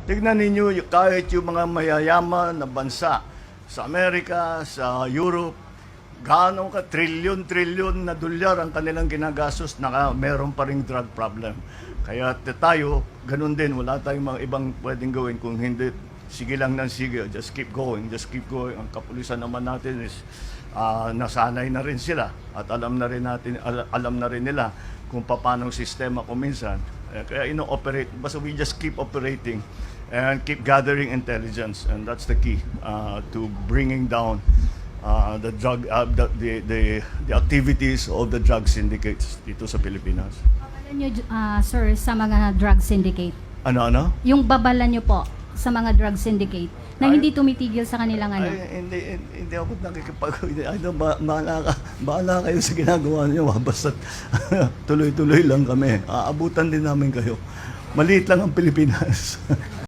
Tignan ninyo, kahit yung mga mayayaman na bansa sa Amerika, sa Europe, gaano ka trilyon-trilyon na dolyar ang kanilang ginagastos na meron pa ring drug problem. Kaya tayo, ganun din, wala tayong mga ibang pwedeng gawin kung hindi sige lang ng sige, just keep going, just keep going. Ang kapulisan naman natin is nasanay na rin sila at alam na rin nila kung paano ang sistema kung minsan. Kaya ino-operate, basta we just keep operating and keep gathering intelligence, and that's the key to bringing down the drug the activities of the drug syndicates dito sa Pilipinas. Babalan nyo, sir, sa mga drug syndicate. Ano? Yung babalan nyo po sa mga drug syndicate na hindi tumitigil sa kanilang ano. Hindi ako bahala kayo sa ginagawa niyo, basta tuloy-tuloy lang kami. Aabutan din namin kayo. Maliit lang ang Pilipinas.